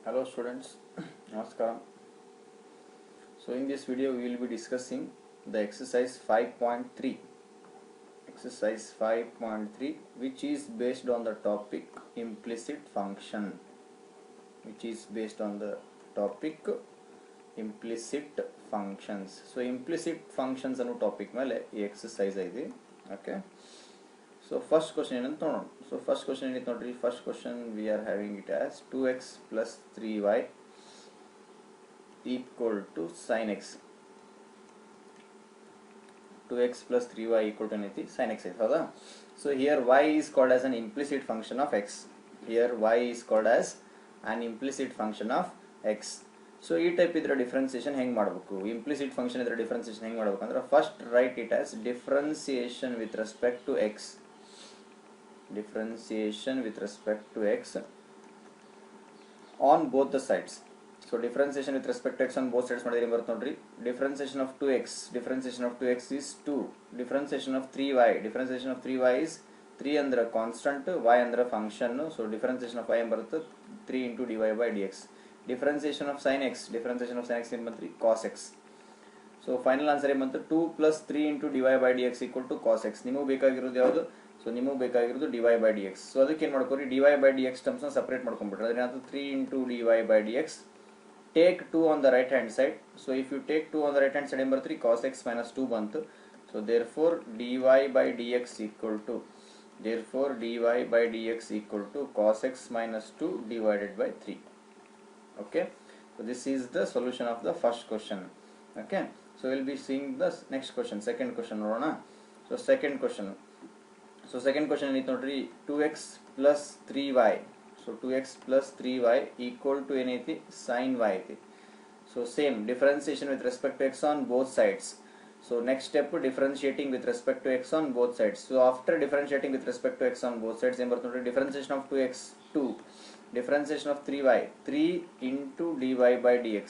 Hello students, Namaskaram. So in this video we will be discussing the exercise 5.3. Exercise 5.3 which is based on the topic implicit function. Which is based on the topic implicit functions. So implicit functions ಅನ್ನೋ topic ಮೇಲೆ ಈ exercise ಇದೆ. Okay. So first question ಏನಂತ ನೋಡೋಣ. So first question ಏನಿತ್ತು ನೋಡ್ರಿ. First question we are having it as 2x plus 3y equal to sin x. 2x plus 3y equal to anything sin x ಐತೆ ಹೌದಾ? So here y is called as an implicit function of x. Here y is called as an implicit function of x. So ಈ type ಇದ್ರ differentiation ಹೆಂಗೆ ಮಾಡಬೇಕು? Implicit function ಇದ್ರ differentiation ಹೆಂಗೆ ಮಾಡಬೇಕು ಅಂದ್ರೆ first write it as differentiation with respect to x. Differentiation with respect to x on both the sides. So differentiation with respect to x on both sides ಮಾಡಿದ್ರೆ ಬರುತ್ತೆ ನೋಡ್ರಿ. Differentiation of 2x is 2. Differentiation of 3y is 3 ಅಂದ್ರೆ constant, y ಅಂದ್ರೆ function. So differentiation of y ಬರುತ್ತೆ 3 into dy by dx. Differentiation of sin x ಏನು ಬಂತ್ರಿ cos x. So final answer ಏನು ಬಂತು 2 plus 3 into dy by dx equal to cos x. ನಿಮಗೆ ಬೇಕಾಗಿರೋದು ಯಾವುದು? So ನಿಮಗೆ ಬೇಕಾಗಿರೋದು dy by dx. ಸೊ ಅದಕ್ಕೆ ಏನು ಮಾಡ್ಕೋರಿ dy by dx ಟರ್ಮ್ಸ್ ನ ಸಪರೇಟ್ ಮಾಡ್ಕೊಂಡ್ಬಿಟ್ರೆ ಅದ್ರ ಏನಾಯ್ತು 3 into dy by dx. Take 2 on the right hand side. So if you take 2 on the right hand side ಏನು ಬರುತ್ತೆ cos x minus 2 ಬಂತು. So therefore dy by dx equal to cos x minus 2 divided by 3. Okay. So this is the solution of the first question. Okay. So we'll be seeing the next question, second question ನೋಡೋಣ. So second question ಏನಿತ್ತು ನೋಡ್ರಿ 2x plus 3y. So 2x plus 3y equal to ಏನೈತಿ sin y ಐತಿ. So same differentiation with respect to x on both sides. So next step differentiating with respect to x on both sides. So after differentiating with respect to x on both sides ಏನು ಬರುತ್ತೆ ನೋಡ್ರಿ differentiation of 2x 2. Differentiation of 3y 3 into dy by dx.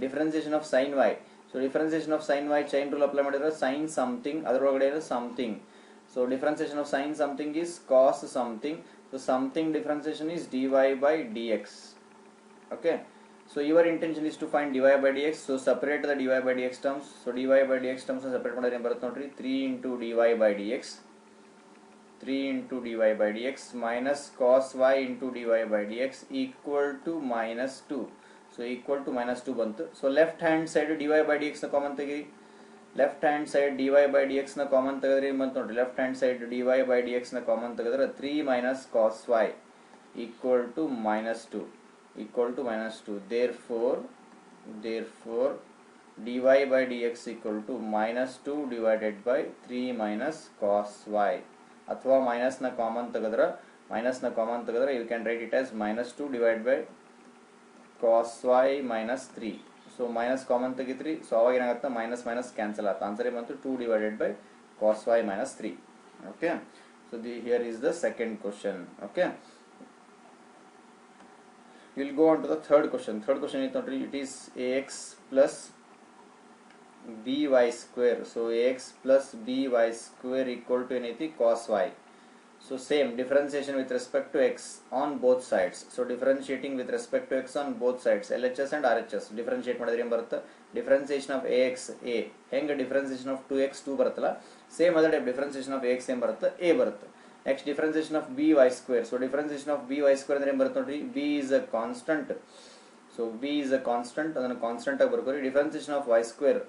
Differentiation of sin y. So differentiation of sin y chain rule apply ಮಾಡಿದ್ರೆ sin something ಅದರೊಳಗಡೆ ಇದೆ something. So differentiation of sin something is cos something. So something differentiation is dy by dx. Okay. So your intention is to find dy by dx. So separate the dy by dx terms. So dy by dx terms separate ಮಾಡಿದ್ರೆ ಏನು ಬರುತ್ತೆ ನೋಡ್ರಿ 3 into dy by dx minus cos y into dy by dx equal to minus 2. So equal to minus 2 ಬಂತು. So left hand side dy by dx ನ common ತೆಗಿರಿ. Left hand side dy by dx ನ common ತೆಗೆದ್ರೆ ಏನು ಬಂತು ನೋಡ್ರಿ left hand side dy by dx ನ common ತೆಗೆದ್ರೆ 3 minus cos y equal to minus 2. Therefore dy by dx equal to minus 2 divided by 3 minus cos y. ಅಥವಾ minus ನ common ತೆಗೆದ್ರೆ you can write it as minus 2 divided by cos y minus 3. So minus common ತೆಗಿತ್ರಿ. So ಅವಾಗ ಏನಾಗುತ್ತೆ minus cancel ಆಗುತ್ತೆ. Answer ಏನು ಬಂತು 2 divided by cos y minus 3. Okay. So here is the second question. Okay. We'll go on to the third question. Third question is ನೋಡ್ರಿ it is ax plus by square. So ax plus by square equal to ಏನೈತಿ cos y. So same differentiation with respect to x on both sides. So differentiating with respect to x on both sides. LHS and RHS differentiate ಮಾಡಿದ್ರೆ ಏನು ಬರುತ್ತೆ differentiation of ax a ಹೆಂಗೆ differentiation of 2x 2 ಬರುತ್ತಲ್ಲ same ಅದೇ type differentiation of ax ಏನು ಬರುತ್ತೆ a ಬರುತ್ತೆ. Next differentiation of by square. So differentiation of by square ಅಂದ್ರೆ ಏನು ಬರುತ್ತೆ ನೋಡ್ರಿ b is a constant. So b is a constant ಅದನ್ನು ಕಾನ್ಸ್ಟೆಂಟ್ ಆಗಿ ಬರ್ಕೋರಿ. differentiation of y square.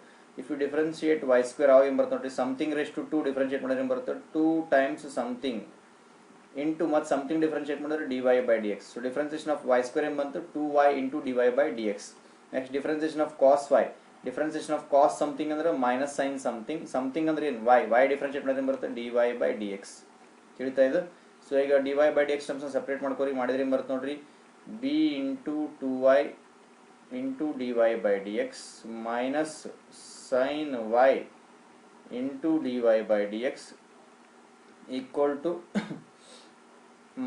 If you differentiate y square ಅವಾಗ ಏನು ಬರುತ್ತೆ ನೋಡ್ರಿ something raised to 2 differentiate ಮಾಡಿದ್ರೆ ಏನು ಬರುತ್ತೆ 2 times something into ಮತ್ತೆ something differentiate ಮಾಡಿದ್ರೆ dy by dx. So differentiation of y square ಏನು ಬಂತು 2y into dy by dx. Next differentiation of cos y. Differentiation of cos something ಅಂದ್ರೆ minus sin something ಅಂದ್ರೆ ಏನು y differentiate ಮಾಡಿದ್ರೆ ಏನು ಬರುತ್ತೆ dy by dx. ತಿಳಿತಾ ಇದು? ಸೊ ಈಗ dy by dx terms separate ಮಾಡ್ಕೋರಿ ಮಾಡಿದ್ರೆ ಏನು ಬರುತ್ತೆ ನೋಡ್ರಿ b into 2y into dy by dx minus sin y into dy by dx equal to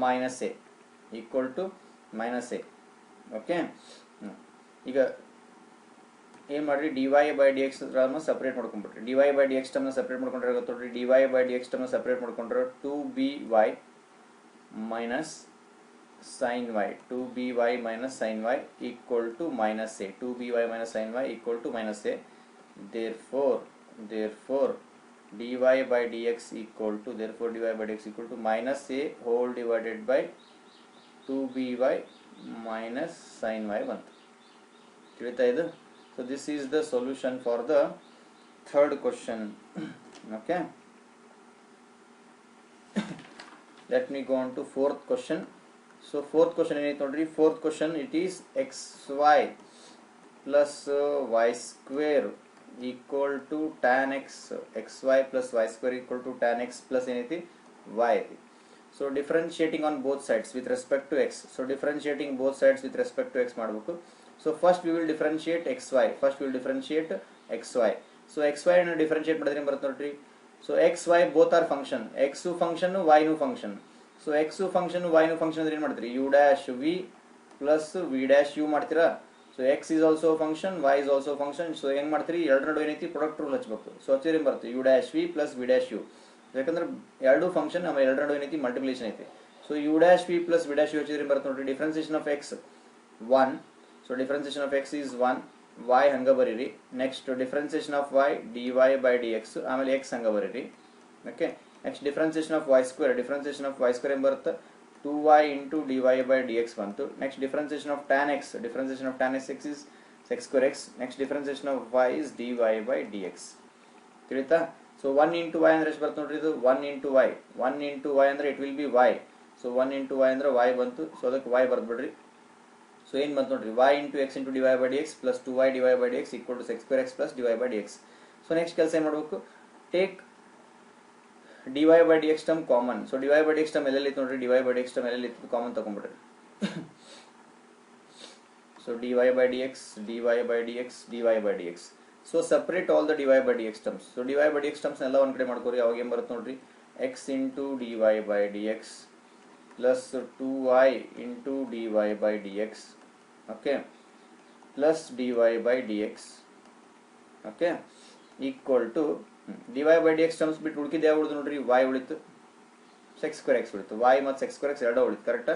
minus a. Okay. ಈಗ ಏನು ಮಾಡ್ರಿ dy by dx term separate ಮಾಡ್ಕೊಂಡ್ಬಿಟ್ರಿ. dy by dx term separate ಮಾಡ್ಕೊಂಡ್ರೆ ಗೊತ್ತೋಡ್ರಿ dy by dx term separate ಮಾಡ್ಕೊಂಡ್ರೆ 2by minus sin y, 2by minus sin y equal to minus a, 2by minus sin y equal to minus a. Therefore dy by dx equal to, minus a whole divided by 2by minus sin y ಬಂತು. ತಿಳಿತಾ ಇದು? So this is the solution for the third question. Okay, let me go on to fourth question. So fourth question ಏನೈತೆ ನೋಡ್ರಿ, fourth question it is xy plus y square equal to tan x, xy plus y square equal to tan x plus ಏನೈತಿ y ಐತಿ. So differentiating on both sides with respect to x. So differentiating both sides with respect to x ಮಾಡಬೇಕು. So first we will differentiate xy. So xy ಅನ್ನು differentiate ಮಾಡಿದ್ರೆ ಏನು ಬರುತ್ತೆ ನೋಡ್ರಿ. So xy both are function. x function, y ನು function. So x function, y ನು function ಅಂದ್ರೆ ಏನು ಮಾಡ್ತೀರಿ, u dash v plus v dash u ಮಾಡ್ತೀರಾ. So x is also a function, y is also a function. So ಹೆಂಗ್ ಮಾಡ್ತೀರಿ, ಎರಡರ ನಡುವೆ ಏನೈತಿ ಪ್ರಾಡಕ್ಟ್ ರೂಲ್ ಹಚ್ಚಬೇಕು. ಸೊ ಹಚ್ಚಿದ್ರೆ ಏನು ಬರುತ್ತೆ, u dash v plus v dash u. ಯಾಕಂದ್ರೆ ಎರಡು ಫಂಕ್ಷನ್ ಆಮೇಲೆ ಎರಡರ ನಡುವೆ ಏನೈತಿ ಮಲ್ಟಿಪ್ಲಿಕೇಶನ್ ಐತಿ. So u dash v plus v dash u ಹಚ್ಚಿದ್ರೆ ಏನು ಬರುತ್ತೆ ನೋಡ್ರಿ, differentiation of x 1. So differentiation of x is 1, y ಹಂಗ ಬರೀರಿ. Next differentiation of y dy by dx, ಆಮೇಲೆ x ಹಂಗ ಬರೀರಿ. Okay, next differentiation of y square, ಏನು ಬರುತ್ತೆ 2y into dy by dx ಬಂತು. Next differentiation of tan x, is x square x. Next differentiation of y is dy by dx. ತಿಳಿತಾ? So 1 into y ಅಂದ್ರೆ ಎಷ್ಟು ಬರುತ್ತೆ ನೋಡ್ರಿ, ಇದು 1 into y ಅಂದ್ರೆ it will B y. So 1 into y ಅಂದ್ರೆ y ಬಂತು. ಸೊ ಅದಕ್ಕೆ y ಬರ್ದ್ಬಿಡ್ರಿ. ಸೊ ಏನು ಬಂತು ನೋಡ್ರಿ, y into x into dy by dx plus 2y dy by dx equal to x square x plus dy by dx. So next ಕೆಲಸ ಏನು ಮಾಡಬೇಕು, take dy by dx term common. So dy by dx term ಎಲ್ಲೆಲ್ಲಿ ಇತ್ತು ನೋಡ್ರಿ, dy by dx term ಎಲ್ಲೆಲ್ಲಿ ಇತ್ತು common ತಗೊಂಡ್ಬಿಡ್ರಿ. So dy by dx. So separate all the dy by dx terms. So dy by dx terms ಎಲ್ಲ ಒಂದು ಕಡೆ ಮಾಡ್ಕೋರಿ. ಅವಾಗ ಏನು ಬರುತ್ತೆ ನೋಡ್ರಿ, x into dy by dx plus 2y into dy by dx, okay, plus dy by dx, okay, equal to dy by dx terms ಬಿಟ್ಟು ಉಳಿಕಿದ್ದು ಯಾವ ಉಳಿದು ನೋಡ್ರಿ, y ಉಳಿತು, x square x ಉಳಿತು, y ಮತ್ತು x square x ಎರಡೂ ಉಳಿತು. ಕರೆಕ್ಟಾ?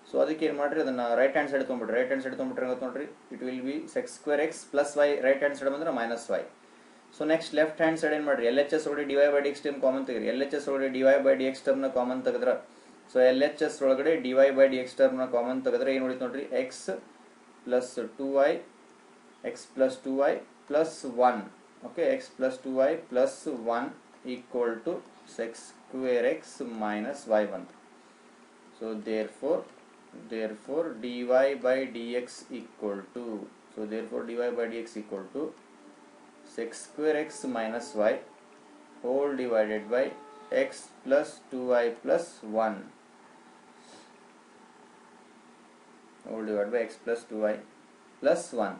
ಸೊ ಅದಕ್ಕೆ ಏನು ಮಾಡ್ರಿ, ಅದನ್ನ ರೈಟ್ ಹ್ಯಾಂಡ್ ಸೈಡ್ ತೊಗೊಂಡ್ಬಿಟ್ರೆ ನೋಡ್ರಿ, it will be x square x plus y. Right hand side ಬಂದ್ರೆ minus y. So next left hand side ಏನು ಮಾಡ್ರಿ, LHS ಒಳಗಡೆ dy by dx term common ತೆಗಿರಿ. LHS ಒಳಗಡೆ dy by dx ಟರ್ಮ್ ನ common ತೆಗೆದ್ರೆ, ಸೊ LHS ಒಳಗಡೆ dy by dx term ನ ಕಾಮನ್ ತೆಗೆದ್ರೆ ಏನು ಉಳಿತು ನೋಡ್ರಿ, x plus 2y plus 1. Okay, x plus 2y plus 1 equal to x square x minus y ಬಂತು. So therefore dy by dx equal to, x square x minus y whole divided by x plus 2y plus 1 whole divided by x plus 2y plus 1.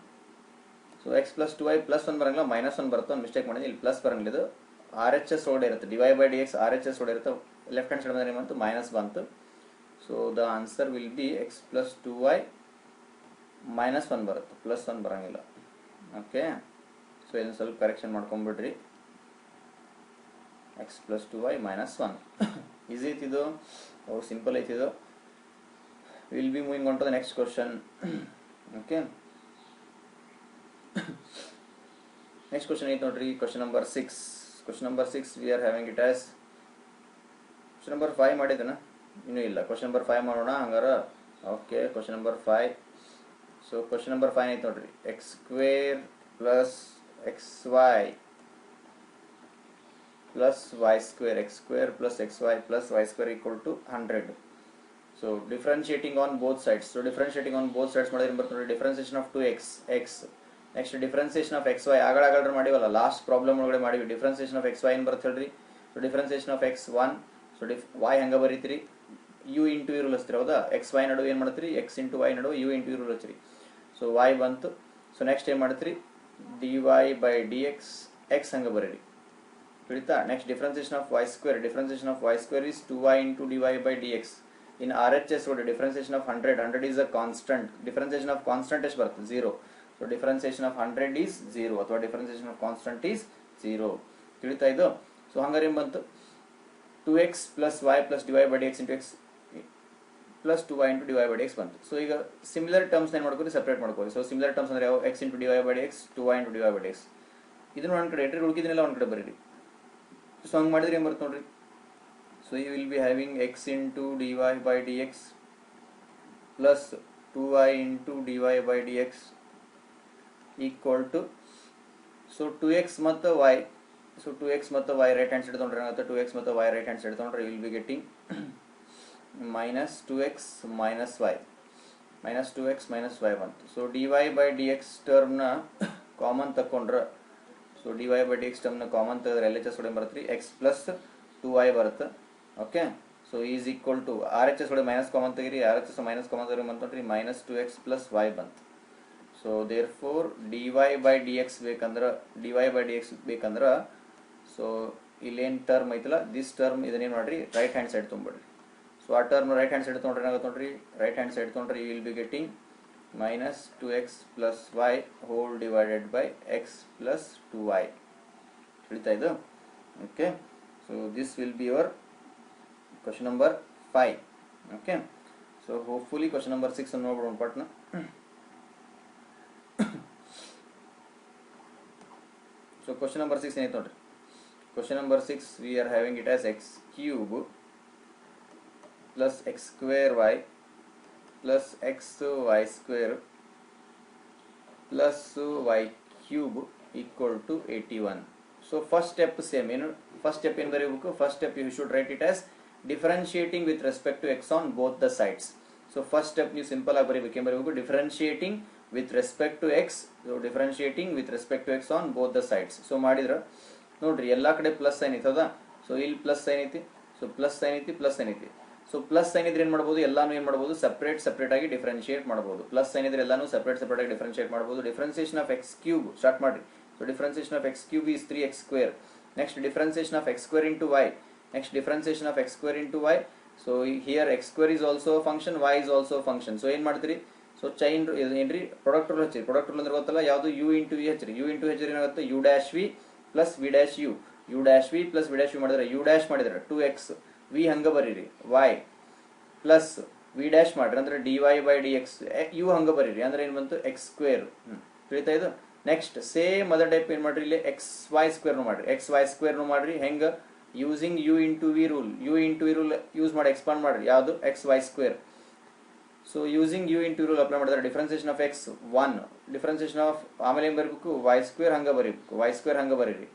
So x plus 2y plus 1 ಬರಂಗಿಲ್ಲ, minus 1 ಬರುತ್ತೆ. ಒಂದು mistake ಮಾಡಿದ್ರೆ ಇಲ್ಲಿ plus ಬರಂಗಿಲ್ಲ, ಇದು RHS ಒಳಗಡೆ ಇರುತ್ತೆ. dy by dx RHS ಒಳಗಡೆ ಇರುತ್ತೆ. ಲೆಫ್ಟ್ ಹ್ಯಾಂಡ್ ಸೈಡ್ ಬಂದರೆ ಏನು ಬಂತು, ಮೈನಸ್ ಬಂತು. So the answer will be x plus 2y minus 1 ಬರುತ್ತೆ, ಪ್ಲಸ್ 1 ಬರಂಗಿಲ್ಲ. ಓಕೆ, ಸೊ ಇದನ್ನು ಸ್ವಲ್ಪ ಕರೆಕ್ಷನ್ ಮಾಡ್ಕೊಂಡ್ಬಿಡ್ರಿ. x plus 2y minus 1. Easy ಐತಿದು, ಸಿಂಪಲ್ ಐತಿದು. Will be moving on to the next question. Okay, next question ಐತೆ ನೋಡ್ರಿ, question number 6. We are having it as question number 5 ಮಾಡಿದನ, ಇನ್ನೂ ಇಲ್ಲ. ಕ್ವಶನ್ ನಂಬರ್ 5 ಮಾಡೋಣ ಹಂಗಾರ. Okay, question number 5. So question number 5 ಐತೆ ನೋಡ್ರಿ, x square plus xy plus y square, plus xy plus y square equal to 100. So differentiating on both sides. ಮಾಡಿದ್ರೆ ಬರ್ತದೆ ನೋಡಿ, differentiation of 2x x. Next differentiation of xy ಆಗಳಾಗಲ್ರ ಮಾಡಿವಲ್ಲ, last problem ಒಳಗಡೆ ಮಾಡಿವಿ. Differentiation of xy ಏನು ಬರುತ್ತೆ ಹೇಳ್ರಿ. So differentiation of x1. So y ಹಂಗ ಬರೀತೀರಿ, u ಇಂಟು ರೂಲ್ ಹಚ್ತೀರಿ. ಹೌದಾ, xy ನಡುವೆ ಏನು ಮಾಡ್ತೀರಿ, x ಇಂಟು y ನಡುವೆ u ಇಂಟು ರೂಲ್ ಹಚ್ಚಿರಿ. ಸೊ y ಬಂತು. ಸೊ ನೆಕ್ಸ್ಟ್ ಏನು ಮಾಡ್ತೀರಿ, dy by dx x ಹಂಗ ಬರೀರಿ. ತಿಳಿತಾ? Next differentiation of y square. is 2y into dy by dx. In RHS ನೋಡಿ, differentiation of 100 is a constant. Differentiation of constant ಎಷ್ಟು ಬರುತ್ತೆ, 0. ಸೊ ಡಿಫ್ರೆನ್ಸಿಯೇಷನ್ ಆಫ್ 100 is 0, ಅಥವಾ differentiation of constant is 0. ತಿಳಿತಾ ಇದು? So ಹಂಗಾರೆ ಏನು ಬಂತು, 2x plus y plus dy by dx into x plus 2y into dy by dx ಬಂತು. So ಈಗ ಸಿಮಿಲರ್ ಟರ್ಮ್ಸ್ ಏನು ಮಾಡ್ಕೊಳ್ಳಿ, ಸಪ್ರೇಟ್ ಮಾಡ್ಕೊಳ್ಳಿ. ಸೊ ಸಿಮಿಲರ್ ಟರ್ಮ್ಸ್ ಅಂದರೆ ಯಾವ, x into dy by dx, 2y into dy by dx. ಇದನ್ನು ಒಂದು ಕಡೆ ಇಟ್ಟರೆ ಉಳಿಕಿದನ್ನೆಲ್ಲ ಒಂದು ಕಡೆ ಬರೀರಿ. ಸೊ ಹಂಗೆ ಮಾಡಿದ್ರೆ ಏನು ಬರುತ್ತೆ ನೋಡ್ರಿ. So you will be having x into dy by dx plus 2y into dy by dx equal to, so 2x ಮತ್ತು y, ಸೊ 2x ಮತ್ತು y ರೈಟ್ ಹ್ಯಾಂಡ್ ಸೈಡ್ ತೊಗೊಂಡ್ರೆ ಏನಾಗುತ್ತೆ, 2x ಮತ್ತು y ರೈಟ್ ಹ್ಯಾಂಡ್ ಸೈಡ್ ತೊಗೊಂಡ್ರೆ you will be getting minus 2x minus y, minus 2x minus y ಬಂತು. So dy by dx ಟರ್ಮ್ನ common ತಗೊಂಡ್ರೆ, so dy by dx ಟರ್ಮ್ನ common ತೆಗೆದ್ರೆ LHS ಒಳಗೆ ಬರುತ್ತೆ x ಪ್ಲಸ್ 2y ಬರುತ್ತೆ. Okay, so is equal to RHS ಒಳಗೆ minus common ತೆಗಿರಿ, RHS ಮೈನಸ್ ಕಾಮನ್ ತೆಗೆದ್ರೆ ಬಂತು ಮೈನಸ್ 2x ಪ್ಲಸ್ y ಬಂತು. So therefore dy by dx ಬೇಕಂದ್ರೆ ಸೊ ಇಲ್ಲೇನು ಟರ್ಮ್ ಐತಲ್ಲ ದಿಸ್ ಟರ್ಮ್ ಇದನ್ನೇನು ಮಾಡಿರಿ ರೈಟ್ ಹ್ಯಾಂಡ್ ಸೈಡ್ ತೊಗೊಂಬಿಡ್ರಿ. ಸೊ ಆ ಟರ್ಮ್ ರೈಟ್ ಹ್ಯಾಂಡ್ ಸೈಡ್ ತೊಗೊಂಡ್ರೆ ಏನಾಗುತ್ತೆ ನೋಡ್ರಿ, ರೈಟ್ ಹ್ಯಾಂಡ್ ಸೈಡ್ ತೊಗೊಂಡ್ರೆ you will be getting minus 2x plus y whole divided by x plus 2y. ತಿಳಿತಾ ಇದು? Okay, so this will be your question number 5. Okay, so hopefully question number 6 ಅನ್ನು ನೋಡ್ಬಿಡೋಣ ಪಟ್ನ. So question number 6 ಏನೈತೆ ನೋಡ್ರಿ. Question number 6 we are having it as x cube plus x square y plus xy square plus y cube equal to 81. So first step same. First step in very book. First step you should write it as differentiating with respect to x on both the sides. So first step you simple very book differentiating with respect to x. So differentiating with respect to x on both the sides. So ಮಾಡಿದ್ರ ನೋಡ್ರಿ ಎಲ್ಲಾ ಕಡೆ plus sine ಐತದ. So ಇಲ್ಲಿ plus sine ಐತಿ, so plus sine ಐತಿ, plus sine ಐತಿ. So plus sine ಇದ್ರೆ ಏನು ಮಾಡ್ಬೋದು, ಎಲ್ಲಾನು ಏನು ಮಾಡ್ಬೋದು, ಸಪ್ರೇಟ್ ಆಗಿ ಡಿಫ್ರೆನ್ಶಿಯೇಟ್ ಮಾಡ್ಬೋದು. ಪ್ಲಸ್ ಸೈನ್ ಇದ್ರೆ ಎಲ್ಲಾನು ಸಪ್ರೇಟ್ ಆಗಿ ಡಿಫ್ರೆನ್ಶಿಯೇಟ್ ಮಾಡ್ಬೋದು. Differentiation of x cube start ಮಾಡಿ. So differentiation of x cube is 3x square. Next differentiation of x square into y. Next differentiation of x square into y. So here x square is also function, y is also function. So ಏನು ಮಾಡ್ತೀರಿ, so chain ಏನ್ರಿ product rule ಹಚ್ಚಿರಿ. Product rule ಅಂದ್ರೆ ಗೊತ್ತಲ್ಲ ಯಾವುದು, u into v ಹಚ್ಚಿರಿ. U into ಹಚ್ಚಿರಿ ಏನಾಗುತ್ತೆ, u dash v plus v dash u. U dash v plus v dash u ಮಾಡಿದ್ರೆ ಯು ಡ್ಯಾಶ್ ಮಾಡಿದ್ರೆ 2x, ವಿ ಹಂಗ ಬರೀರಿ, y ಪ್ಲಸ್ ವಿ ಡ್ಯಾಶ್ ಮಾಡ್ರಿ ಅಂದ್ರೆ dy by dx, ಯು ಹಂಗ ಬರೀರಿ ಅಂದ್ರೆ ಏನು ಬಂತು ಎಕ್ಸ್ ಸ್ಕ್ವೇರ್. ತಿಳಿತಾ ಇದು? ನೆಕ್ಸ್ಟ್ ಸೇಮ್ ಅದರ್ ಟೈಪ್ ಏನು ಮಾಡ್ರಿ, ಇಲ್ಲಿ ಎಕ್ಸ್ ವೈ ಸ್ಕ್ವೇರ್ನು ಮಾಡ್ರಿ, ಎಕ್ಸ್ ವೈ ಸ್ಕ್ವೇರ್ನು ಮಾಡ್ರಿ. ಹೆಂಗ, using u into v rule. U into v rule use ಮಾಡಿ ಎಕ್ಸ್ಪಾಂಡ್ ಮಾಡ್ರಿ, ಯಾವುದು x y square. So using u into rule apply ಮಾಡಿದ್ರೆ differentiation of x 1, differentiation of ಆಮೇಲೆ ಏನು ಬರೀಬೇಕು, ವೈ ಸ್ಕ್ವೇರ್ ಹಂಗ ಬರೀಬೇಕು, ವೈ ಸ್ಕ್ವೇರ್ ಹಂಗ ಬರೀರಿ.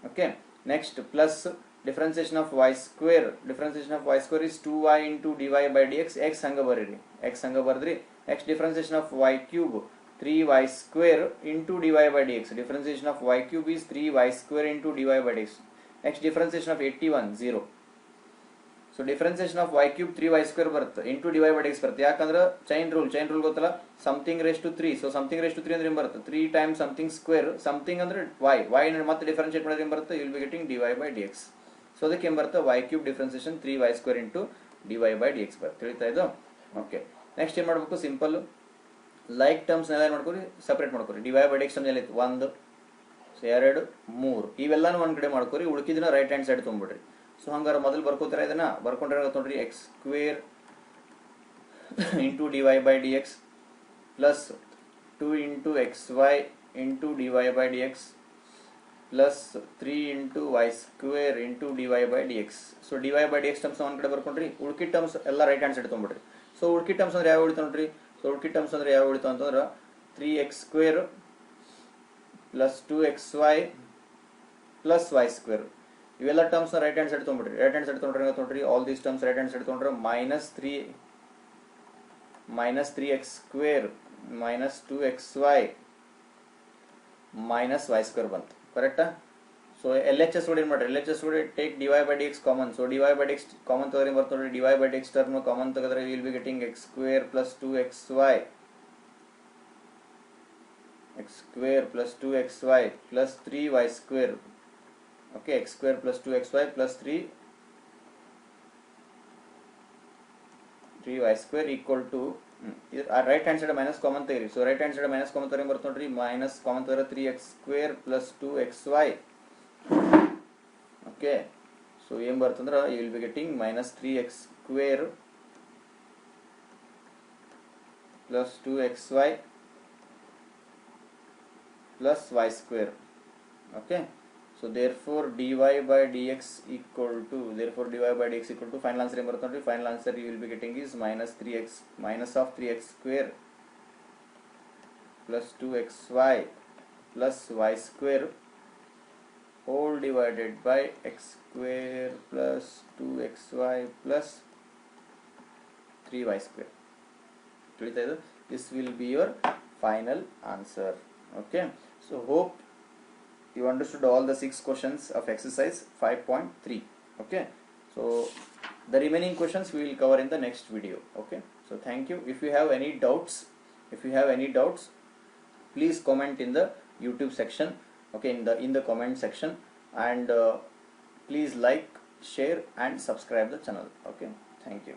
Okay, next plus differentiation of y square. Differentiation of y square is 2y into dy by dx. x hanga bariri, x hanga bardri. Next differentiation of y cube 3y square into dy by dx. Differentiation of y cube is 3y square into dy by dx. Next differentiation of 81 0. So differentiation of y cube 3y square ಬರುತ್ತೆ into dy by dx ಬರುತ್ತೆ. ಯಾಕಂದ್ರೆ chain rule ಗೊತ್ತಲ್ಲ, something raise to 3. So something raise to 3 ಅಂದ್ರೆ ಏನು ಬರುತ್ತೆ, 3 times something square. Something ಅಂದ್ರೆ y ಮತ್ತೆ differentiate ಮಾಡಿದ್ರೆ ಏನು ಬರುತ್ತೆ, you will be getting dy by dx. So ಅದಕ್ಕೆ ಏನು ಬರುತ್ತೆ, y cube differentiation 3y square into dy by dx ಬರುತ್ತೆ. ತಿಳಿತಾ ಇದು? ಓಕೆ, ನೆಕ್ಸ್ಟ್ ಏನು ಮಾಡಬೇಕು, ಸಿಂಪಲ್ ಲೈಕ್ ಟರ್ಮ್ಸ್ ಎಲ್ಲ ಏನು ಮಾಡ್ಕೊರಿ, ಸಪ್ರೇಟ್ ಮಾಡ್ಕೊರಿ. dy by dx ಟರ್ಮ್ಸ್ ಎಲ್ಲ 1 2 3 ಇವೆಲ್ಲಾನು ಒಂದು ಕಡೆ ಮಾಡ್ಕೊರಿ, ಉಳಿಕಿದನ್ನ ರೈಟ್ ಹ್ಯಾಂಡ್ ಸೈಡ್ ತೊಗೊಂಡ್ಬಿಡ್ರಿ. ಸೊ ಹಂಗಾರೆ ಮೊದಲು ಬರ್ಕೋತಾರ, ಇದನ್ನ ಬರ್ಕೊಂಡ್ರೆ ನೋಡ್ರಿ, x square into dy by dx plus 2 into x y into dy by dx plus 3 into y square into dy by dx. So dy by dx terms ಒಂದು ಕಡೆ ಬರ್ಕೊಂಡ್ರಿ, ಉಳ್ಕಿ ಟರ್ಮ್ಸ್ ಎಲ್ಲ ರೈಟ್ ಹ್ಯಾಂಡ್ ಸೈಡ್ ತೊಗೊಂಡ್ಬಿಡ್ರಿ. So ಉಳ್ಕಿ terms ಅಂದ್ರೆ ಯಾವ ಉಳಿತಾವ ನೋಡ್ರಿ. ಸೊ ಉಳ್ಕಿ ಟರ್ಮ್ಸ್ ಅಂದ್ರೆ ಯಾವ ಉಳಿತಾವ ಅಂತಂದ್ರೆ 3x square plus 2xy plus y square. ಇವೆಲ್ಲ ಟರ್ಮ್ಸ್ ರೈಟ್ ಹ್ಯಾಂಡ್ ಸೈಡ್ ತೊಗೊಂಡ್ಬಿಡ್ರಿ. ರೈಟ್ ಹ್ಯಾಂಡ್ ಸೈಡ್ ತೊಗೊಂಡ್ರೆ ನೋಡ್ರಿ, all these terms right hand side ತೊಗೊಂಡ್ರೆ minus 3x square minus 2xy minus y square ಬಂತು. ಕರೆಕ್ಟಾ? ಸೊ LHS ಕೂಡ ಏನು ಮಾಡ್ರಿ, LHS ಕೂಡ take dy by dx common. So dy by dx common ತೆಗೆದ್ರೆ ಬರ್ತ ನೋಡ್ರಿ, dy by dx term common ತೆಗೆದ್ರೆ will be getting x square plus 2xy x square plus 2xy plus 3y square. Okay, x square plus 2xy plus 3y square equal to right hand side minus common ತೆಗಿರಿ. So right hand side minus common ತೆಗೆದ್ರೆ ಬರ್ತ ನೋಡ್ರಿ, minus common ತೆಗೆದ್ರೆ 3x square plus 2xy. Okay, so ಏನು ಬರ್ತಂದ್ರೆ you will be getting minus 3x square plus 2xy plus y square. Okay, so therefore dy by dx equal to, final answer em barutundi. Final answer you will be getting is minus 3x, minus of 3x square plus 2xy plus y square whole divided by x square plus 2xy plus 3y square. This will be your final answer. Okay, so hope you understood all the 6 questions of exercise 5.3. okay, so the remaining questions we will cover in the next video. Okay, so thank you. If you have any doubts, please comment in the YouTube section. Okay, in the comment section, and please like, share and subscribe the channel. Okay, thank you.